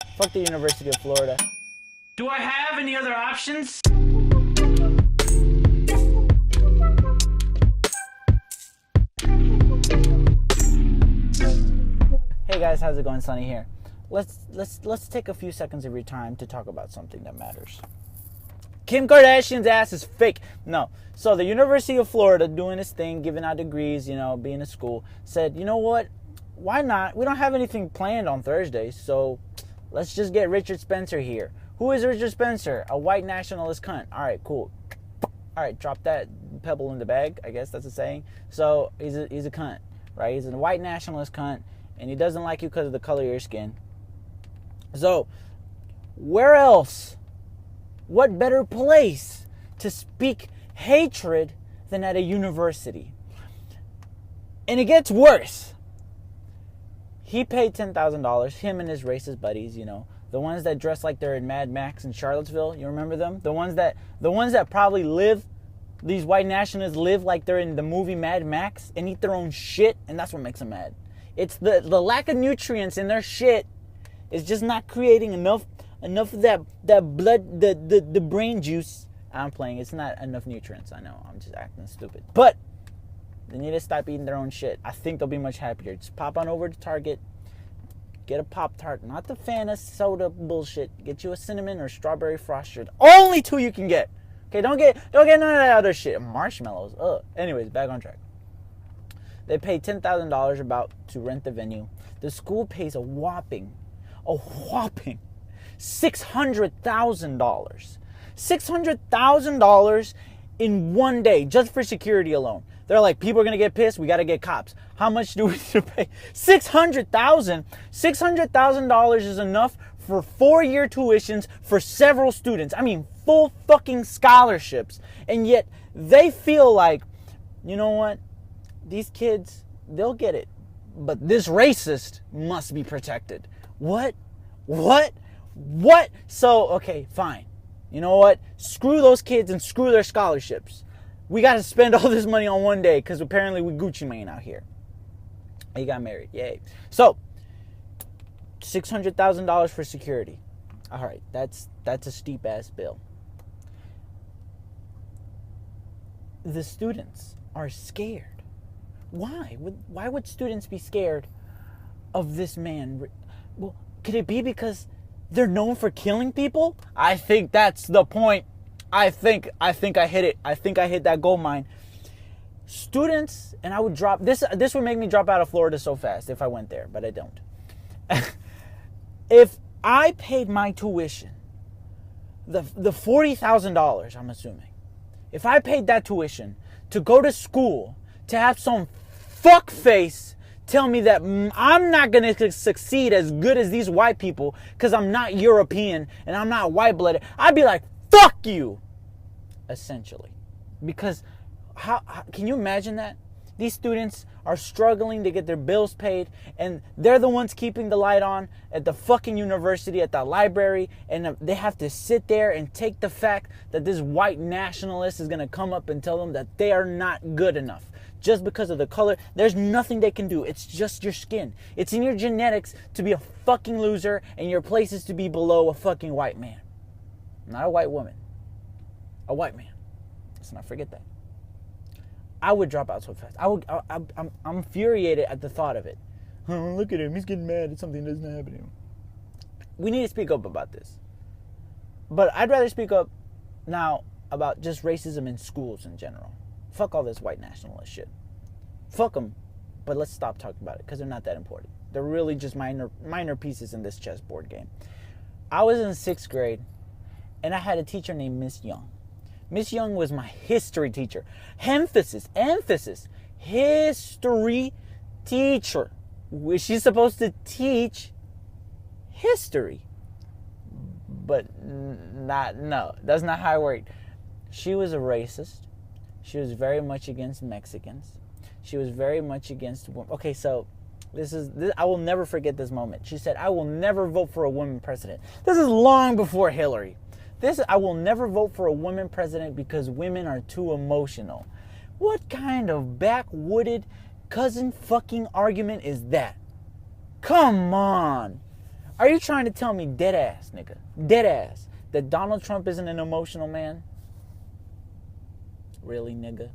Fuck the University of Florida. Do I have any other options? Hey guys, how's it going? Sunny here. Let's take a few seconds of your time to talk about something that matters. Kim Kardashian's ass is fake. No. So the University of Florida doing its thing, giving out degrees, being a school, said, you know what? Why not? We don't have anything planned on Thursday, so let's just get Richard Spencer here. Who is Richard Spencer? A white nationalist cunt. All right, cool. All right, drop that pebble in the bag. I guess that's a saying. So he's a cunt, right? He's a white nationalist cunt, and he doesn't like you because of the color of your skin. So where else? What better place to speak hatred than at a university? And it gets worse. He paid $10,000, him and his racist buddies, the ones that dress like they're in Mad Max in Charlottesville. You remember them? The ones that probably live, these white nationalists live like they're in the movie Mad Max and eat their own shit, and that's what makes them mad. It's the lack of nutrients in their shit is just not creating enough of that blood, the brain juice. I'm playing. It's not enough nutrients. I know. I'm just acting stupid. But they need to stop eating their own shit. I think they'll be much happier. Just pop on over to Target. Get a Pop-Tart. Not the Fanta soda bullshit. Get you a cinnamon or strawberry frosted. Only two you can get. Okay, don't get none of that other shit. Marshmallows. Ugh. Anyways, back on track. They pay $10,000 about to rent the venue. The school pays a whopping $600,000. $600,000 in one day just for security alone. They're like, people are going to get pissed. We got to get cops. How much do we need to pay? $600,000 is enough for 4-year tuitions for several students. I mean, full fucking scholarships. And yet they feel like, you know what? These kids, they'll get it. But this racist must be protected. What? So, okay, fine. You know what? Screw those kids and screw their scholarships. We got to spend all this money on one day because apparently we Gucci Mane out here. He got married. Yay. So, $600,000 for security. All right, that's a steep-ass bill. The students are scared. Why? Why would students be scared of this man? Well, could it be because they're known for killing people? I think that's the point. I think I hit it. I think I hit that gold mine. Students, and I would drop this would make me drop out of Florida so fast if I went there, but I don't. If I paid my tuition, the $40,000, I'm assuming, if I paid that tuition to go to school, to have some fuckface tell me that I'm not going to succeed as good as these white people because I'm not European and I'm not white-blooded, I'd be like, fuck you, essentially. Because how can you imagine that? These students are struggling to get their bills paid, and they're the ones keeping the light on at the fucking university, at the library, and they have to sit there and take the fact that this white nationalist is going to come up and tell them that they are not good enough. Just because of the color, there's nothing they can do. It's just your skin. It's in your genetics to be a fucking loser, and your place is to be below a fucking white man. Not a white woman. A white man. Let's not forget that. I would drop out so fast. I'm infuriated at the thought of it. Oh, look at him. He's getting mad at something that doesn't happen to him. We need to speak up about this. But I'd rather speak up now about just racism in schools in general. Fuck all this white nationalist shit. Fuck them. But let's stop talking about it because they're not that important. They're really just minor pieces in this chessboard game. I was in 6th grade and I had a teacher named Miss Young. Miss Young was my history teacher. Emphasis, history teacher. She's supposed to teach history. But that's not how it worked. She was a racist. She was very much against Mexicans. She was very much against women. Okay, so I will never forget this moment. She said, I will never vote for a woman president. This is long before Hillary. I will never vote for a woman president because women are too emotional. What kind of backwooded cousin fucking argument is that? Come on. Are you trying to tell me dead ass, nigga, dead ass, that Donald Trump isn't an emotional man? Really, nigga?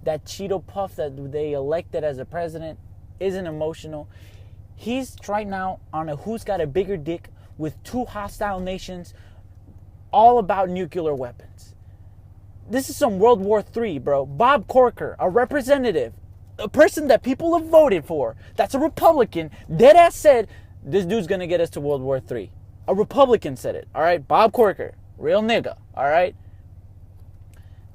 That Cheeto Puff that they elected as a president isn't emotional? He's right now on a who's got a bigger dick with two hostile nations, all about nuclear weapons. This is some World War III, bro. Bob Corker, a representative, a person that people have voted for, that's a Republican, dead ass said, this dude's gonna get us to World War III. A Republican said it, all right? Bob Corker, real nigga, all right?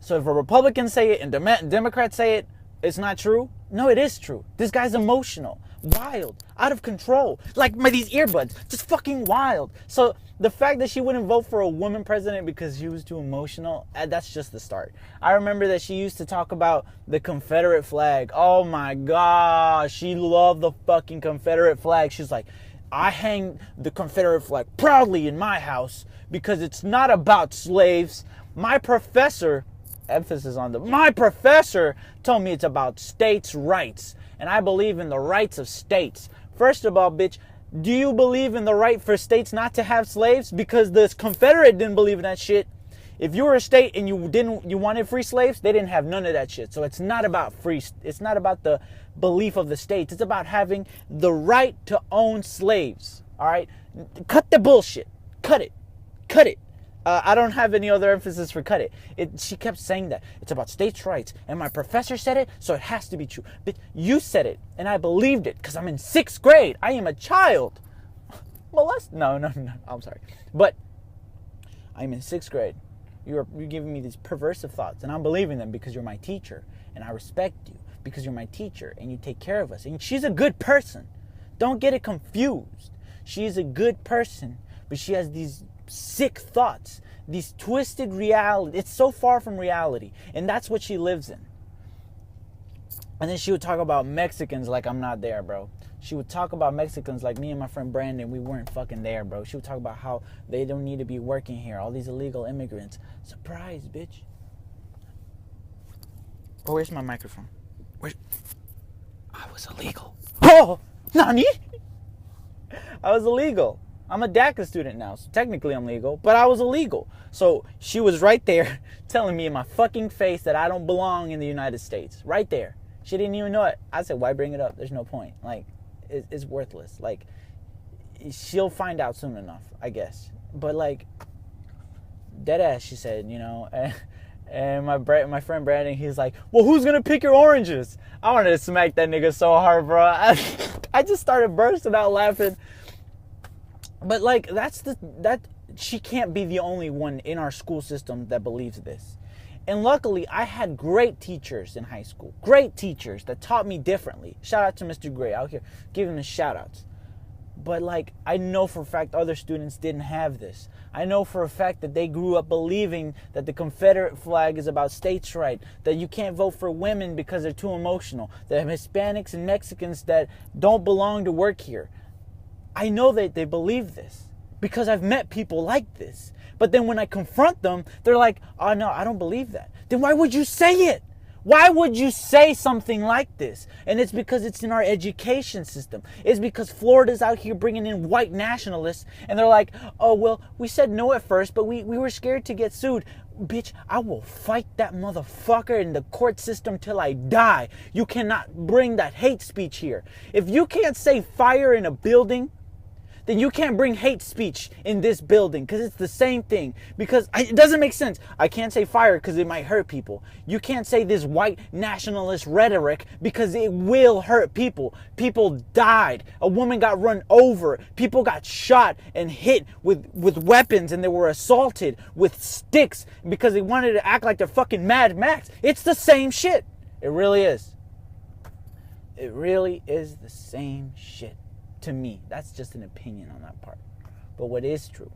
So if a Republican say it and Democrats say it, it's not true? No, it is true. This guy's emotional, wild, out of control. Like these earbuds, just fucking wild. So the fact that she wouldn't vote for a woman president because she was too emotional, that's just the start. I remember that she used to talk about the Confederate flag. Oh my gosh, she loved the fucking Confederate flag. She's like, I hang the Confederate flag proudly in my house because it's not about slaves. My professor, emphasis on my professor told me it's about states' rights. And I believe in the rights of states. First of all, bitch, do you believe in the right for states not to have slaves? Because the Confederate didn't believe in that shit. If you were a state and you wanted free slaves, they didn't have none of that shit. So it's not about it's not about the belief of the states. It's about having the right to own slaves. All right? Cut the bullshit. Cut it. Cut it. I don't have any other emphasis for cut it. She kept saying that. It's about states' rights. And my professor said it, so it has to be true. But you said it, and I believed it, because I'm in 6th grade. I am a child. No, I'm sorry. But I'm in 6th grade. You're giving me these perversive thoughts, and I'm believing them because you're my teacher, and I respect you because you're my teacher, and you take care of us. And she's a good person. Don't get it confused. She's a good person, but she has these sick thoughts, these twisted reality. It's so far from reality, and that's what she lives in. And then she would talk about Mexicans like I'm not there, bro. She would talk about Mexicans like me and my friend Brandon, we weren't fucking there, bro. She would talk about how they don't need to be working here, all these illegal immigrants. Surprise, bitch. Oh, where's my microphone? I was illegal. Oh, Nani? I was illegal. I'm a DACA student now, so technically I'm legal, but I was illegal. So she was right there telling me in my fucking face that I don't belong in the United States. Right there. She didn't even know it. I said, why bring it up? There's no point. Like, it's worthless. Like, she'll find out soon enough, I guess. But, like, dead ass, she said, you know. And my friend Brandon, he's like, well, who's going to pick your oranges? I wanted to smack that nigga so hard, bro. I just started bursting out laughing. But, like, she can't be the only one in our school system that believes this. And luckily, I had great teachers in high school. Great teachers that taught me differently. Shout out to Mr. Gray out here. Giving him shout outs. But, like, I know for a fact other students didn't have this. I know for a fact that they grew up believing that the Confederate flag is about states' right, that you can't vote for women because they're too emotional, that Hispanics and Mexicans that don't belong to work here. I know that they believe this because I've met people like this. But then when I confront them, they're like, oh, no, I don't believe that. Then why would you say it? Why would you say something like this? And it's because it's in our education system. It's because Florida's out here bringing in white nationalists. And they're like, oh, well, we said no at first, but we were scared to get sued. Bitch, I will fight that motherfucker in the court system till I die. You cannot bring that hate speech here. If you can't say fire in a building, then you can't bring hate speech in this building because it's the same thing. Because it doesn't make sense. I can't say fire because it might hurt people. You can't say this white nationalist rhetoric because it will hurt people. People died. A woman got run over. People got shot and hit with weapons, and they were assaulted with sticks because they wanted to act like they're fucking Mad Max. It's the same shit. It really is. It really is the same shit. To me, that's just an opinion on that part. But what is true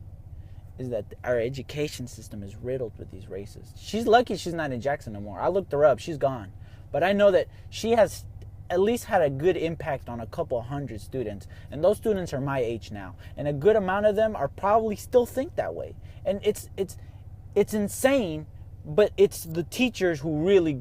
is that our education system is riddled with these racists. She's lucky she's not in Jackson no more. I looked her up. She's gone. But I know that she has at least had a good impact on a couple hundred students. And those students are my age now. And a good amount of them are probably still think that way. And it's insane, but it's the teachers who really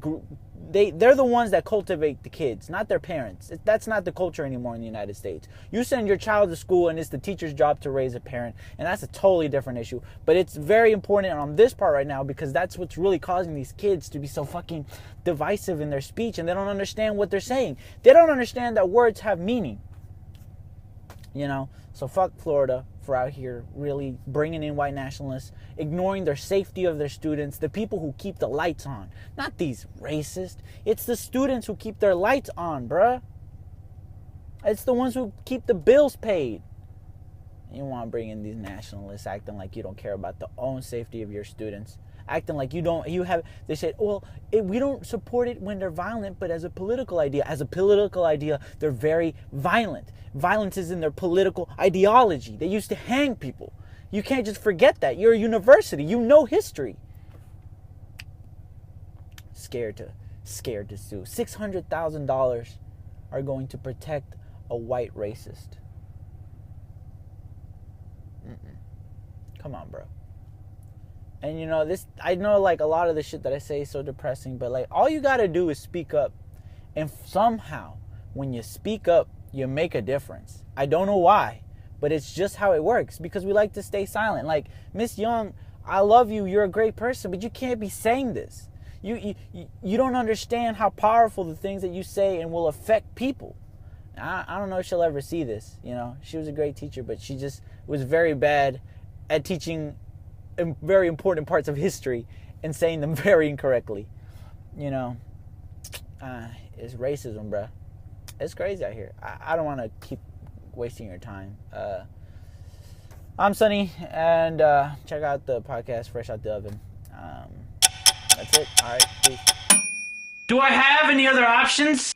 they're the ones that cultivate the kids, not their parents. That's not the culture anymore in the United States. You send your child to school and it's the teacher's job to raise a parent, and that's a totally different issue. But it's very important on this part right now because that's what's really causing these kids to be so fucking divisive in their speech, and they don't understand what they're saying. They don't understand that words have meaning. You know, so fuck Florida for out here really bringing in white nationalists, ignoring their safety of their students, the people who keep the lights on. Not these racists. It's the students who keep their lights on, bruh. It's the ones who keep the bills paid. You want to bring in these nationalists acting like you don't care about the own safety of your students. Acting like they said, well, we don't support it when they're violent, but as a political idea, they're very violent. Violence is in their political ideology. They used to hang people. You can't just forget that. You're a university. You know history. Scared to sue. $600,000 are going to protect a white racist. Come on, bro. And you know, I know like a lot of the shit that I say is so depressing, but like all you gotta do is speak up. And somehow, when you speak up, you make a difference. I don't know why, but it's just how it works because we like to stay silent. Like, Miss Young, I love you, you're a great person, but you can't be saying this. You don't understand how powerful the things that you say and will affect people. I don't know if she'll ever see this, you know. She was a great teacher, but she just was very bad at teaching very important parts of history and saying them very incorrectly. You know, it's racism, bruh. It's crazy out here. I don't want to keep wasting your time. I'm Sonny, and check out the podcast Fresh Out the Oven. That's it. All right, peace. Do I have any other options?